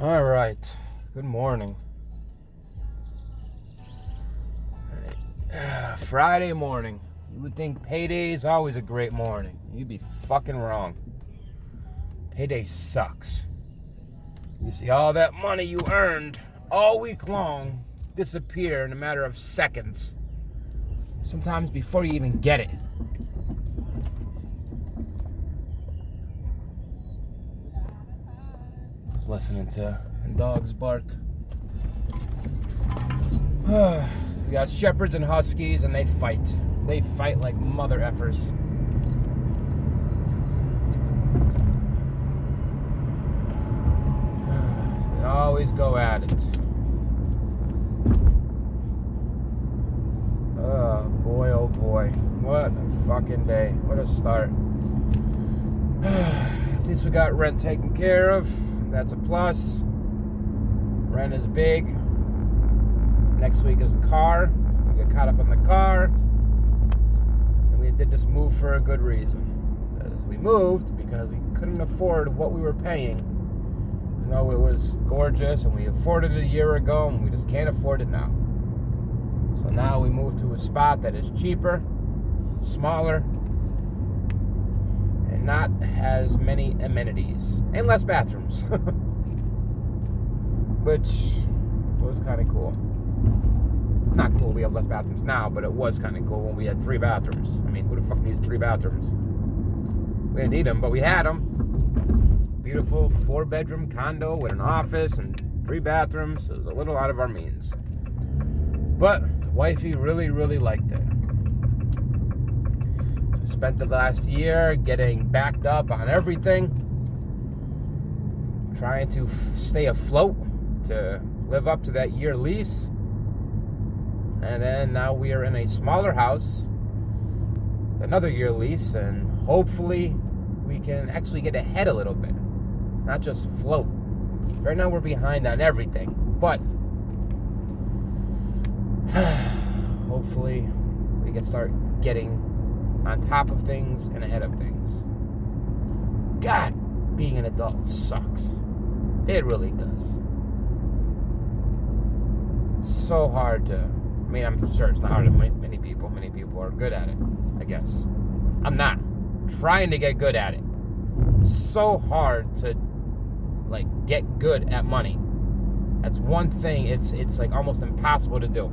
All right. Good morning. Friday morning. You would think payday is always a great morning. You'd be fucking wrong. Payday sucks. You see all that money you earned all week long disappear in a matter of seconds. Sometimes before you even get it. Just listening to dogs bark. We got shepherds and huskies, and they fight. They fight like mother effers. They always go at it. Oh boy, oh boy. What a fucking day. What a start. At least we got rent taken care of. That's a plus. Rent is big. Next week is the car. If we get caught up on the car, and we did this move for a good reason. Because we moved because we couldn't afford what we were paying. Even though it was gorgeous and we afforded it a year ago, and we just can't afford it now. So now we moved to a spot that is cheaper, smaller, and not as many amenities, and less bathrooms. Which was kind of cool. Not cool we have less bathrooms now, but it was kind of cool when we had 3 bathrooms. I mean, who the fuck needs 3 bathrooms? We didn't need them, but we had them. Beautiful 4-bedroom condo with an office and 3 bathrooms. It was a little out of our means. But wifey really, really liked it. We spent the last year getting backed up on everything. Trying to stay afloat to live up to that year lease. And then now we are in a smaller house, another year lease, and hopefully we can actually get ahead a little bit, not just float. Right now we're behind on everything, but hopefully we can start getting on top of things and ahead of things. God, being an adult sucks. It really does. It's so hard to... I mean, I'm sure it's not hard to many people. Many people are good at it, I guess. I'm not. I'm trying to get good at it. It's so hard to, get good at money. That's one thing. It's like almost impossible to do.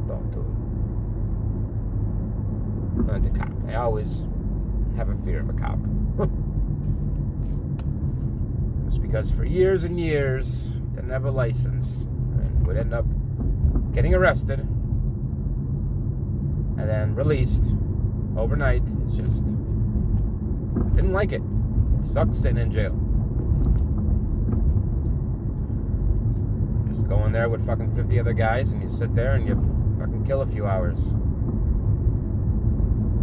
Don't do it. I'm the cop. I always have a fear of a cop. It's because for years and years, they didn't have a license. Would end up getting arrested and then released overnight. It's just didn't like it. It sucked sitting in jail. Just go in there with fucking 50 other guys and you sit there and you fucking kill a few hours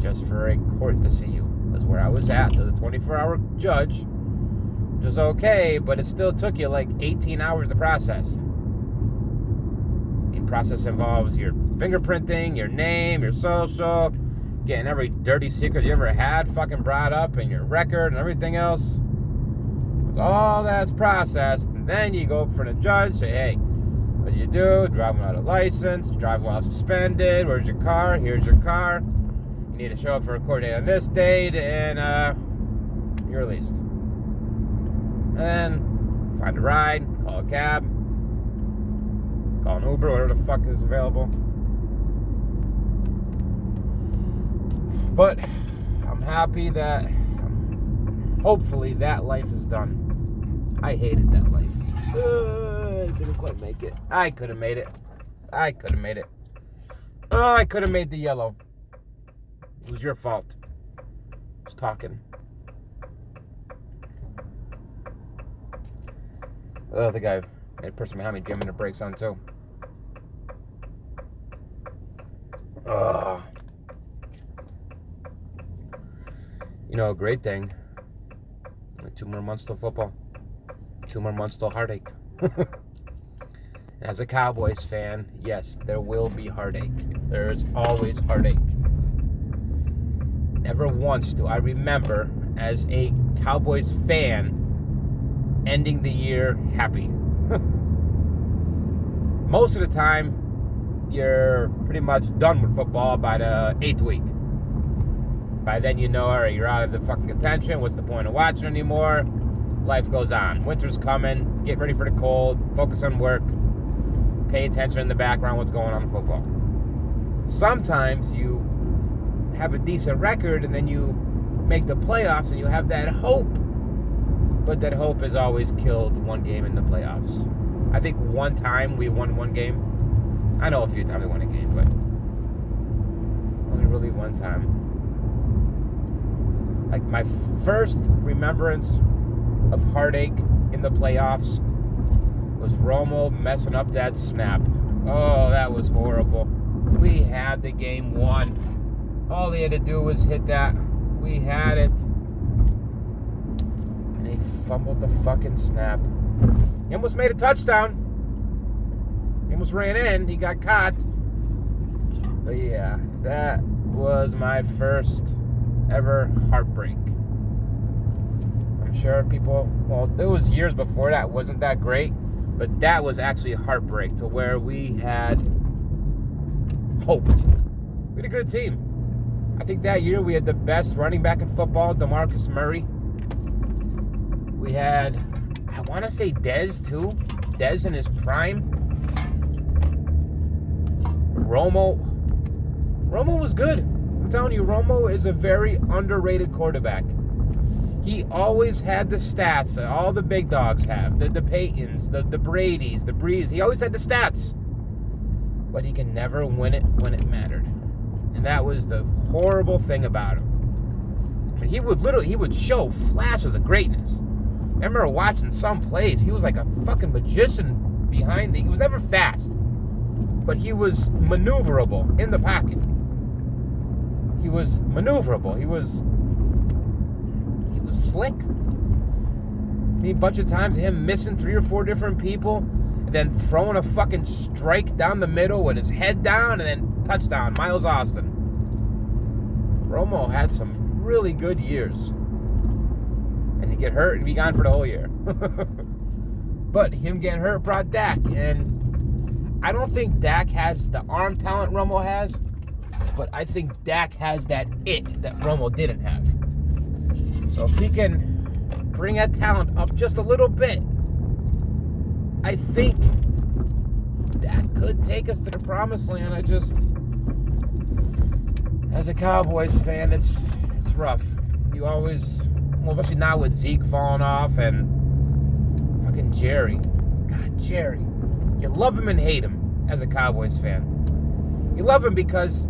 just for a court to see you. Because where I was at, there's a 24-hour judge, which was okay, but it still took you 18 hours to process. Process involves your fingerprinting, your name, your social, getting every dirty secret you ever had fucking brought up, and your record and everything else. Once all that's processed, and then you go up for the judge, say, hey, what did you do? Driving without a license, driving while suspended, where's your car? Here's your car. You need to show up for a court date on this date, and you're released. And then find a ride, call a cab, call an Uber, whatever the fuck is available. But I'm happy that hopefully that life is done. I hated that life. I didn't quite make it. I could have made it. Oh, I could have made the yellow. It was your fault. I was talking. Oh, the guy, the person behind me jamming the brakes on too. You know, a great thing. 2 more months till football. 2 more months till heartache. As a Cowboys fan, yes, there will be heartache. There's always heartache. Never once do I remember, as a Cowboys fan, ending the year happy. Most of the time, you're pretty much done with football by the 8th week. By then you know, all right, you're out of the fucking contention. What's the point of watching anymore? Life goes on. Winter's coming. Get ready for the cold. Focus on work. Pay attention in the background what's going on in football. Sometimes you have a decent record and then you make the playoffs and you have that hope. But that hope is always killed one game in the playoffs. I think one time we won one game. I know a few times we won a game, but only really one time. Like my first remembrance of heartache in the playoffs was Romo messing up that snap. Oh, that was horrible. We had the game won. All he had to do was hit that. We had it. And he fumbled the fucking snap. He almost made a touchdown. He almost ran in. He got caught. But yeah, that was my first ever heartbreak. I'm sure people, well, there was years before that wasn't that great, but that was actually a heartbreak to where we had hope. We had a good team. I think that year we had the best running back in football, DeMarcus Murray. We had, I want to say Dez too. Dez in his prime. Romo was good. I'm telling you, Romo is a very underrated quarterback. He always had the stats that all the big dogs have. The Peytons, the Bradys, the Brees. He always had the stats. But he can never win it when it mattered. And that was the horrible thing about him. I mean, he would show flashes of greatness. I remember watching some plays. He was like a fucking magician behind it. He was never fast. But he was maneuverable in the pocket. He was maneuverable. He was slick. A bunch of times him missing 3 or 4 different people and then throwing a fucking strike down the middle with his head down and then touchdown, Miles Austin. Romo had some really good years. And he'd get hurt and be gone for the whole year. But him getting hurt brought Dak, and I don't think Dak has the arm talent Romo has, but I think Dak has that it that Romo didn't have. So if he can bring that talent up just a little bit, I think that could take us to the promised land. I just, as a Cowboys fan, it's rough. You always, well, especially now with Zeke falling off and fucking Jerry. God, Jerry. You love him and hate him as a Cowboys fan. You love him because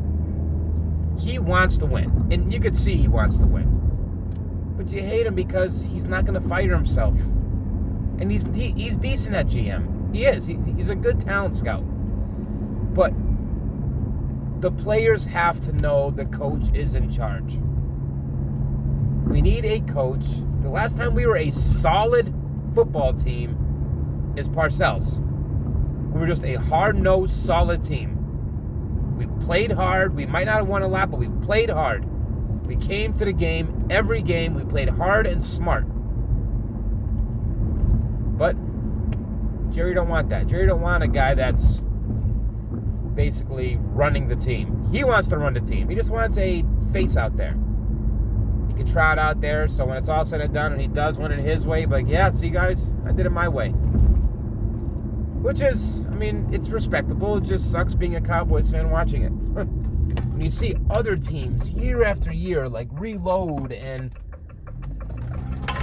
he wants to win. And you could see he wants to win. But you hate him because he's not going to fire himself. And he's decent at GM. He is. He's a good talent scout. But the players have to know the coach is in charge. We need a coach. The last time we were a solid football team is Parcells. We were just a hard-nosed, solid team. We played hard. We might not have won a lot, but we played hard. We came to the game, every game. We played hard and smart. But Jerry don't want that. Jerry don't want a guy that's basically running the team. He wants to run the team. He just wants a face out there. He can trot out there, so when it's all said and done and he does win it his way, like, yeah, see, guys, I did it my way. Which is, I mean, it's respectable. It just sucks being a Cowboys fan watching it. When you see other teams year after year, like, reload and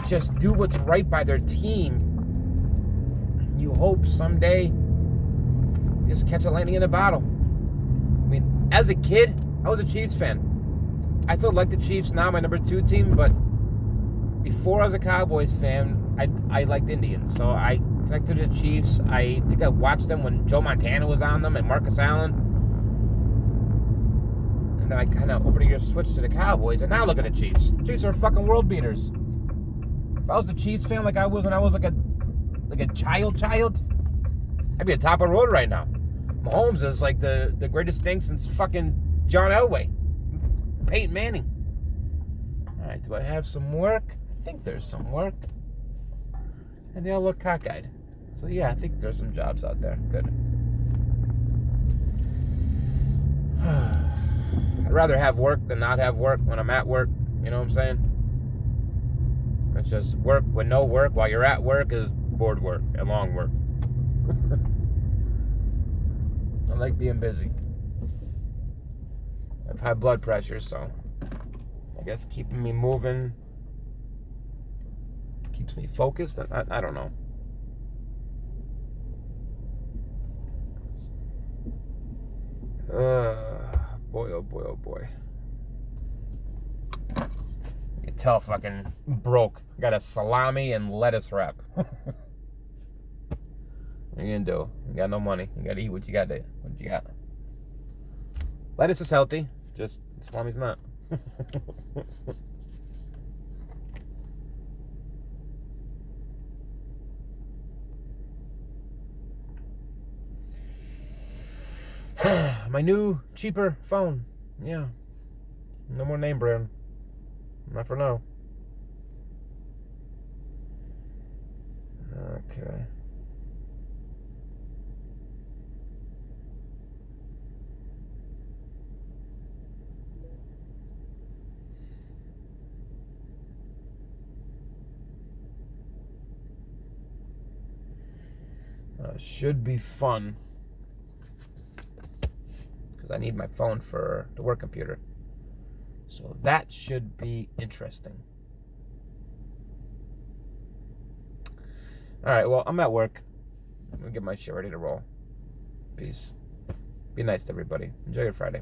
just do what's right by their team, you hope someday you just catch a lightning in a bottle. I mean, as a kid, I was a Chiefs fan. I still like the Chiefs now, my number 2 team, but before I was a Cowboys fan, I liked Indians. So I connected to the Chiefs. I think I watched them when Joe Montana was on them and Marcus Allen. And then I kind of, over the years, switched to the Cowboys. And now look at the Chiefs. The Chiefs are fucking world beaters. If I was a Chiefs fan like I was when I was like a child, I'd be at top of the road right now. Mahomes is like the greatest thing since fucking John Elway. Peyton Manning. All right, do I have some work? I think there's some work. And they all look cockeyed. So yeah, I think there's some jobs out there. Good. I'd rather have work than not have work when I'm at work. You know what I'm saying? It's just work with no work while you're at work is bored work and long work. I like being busy. I have high blood pressure, so I guess keeping me moving keeps me focused. I don't know. Boy, oh boy, oh boy. You can tell fucking broke. Got a salami and lettuce wrap. What are you gonna do? You got no money. You gotta eat what you got there. What you got? Lettuce is healthy. Just salami's not. My new, cheaper phone. Yeah. No more name brand. Not for now. Okay. Should be fun. Because I need my phone for the work computer. So that should be interesting. Alright, well, I'm at work. I'm going to get my shit ready to roll. Peace. Be nice to everybody. Enjoy your Friday.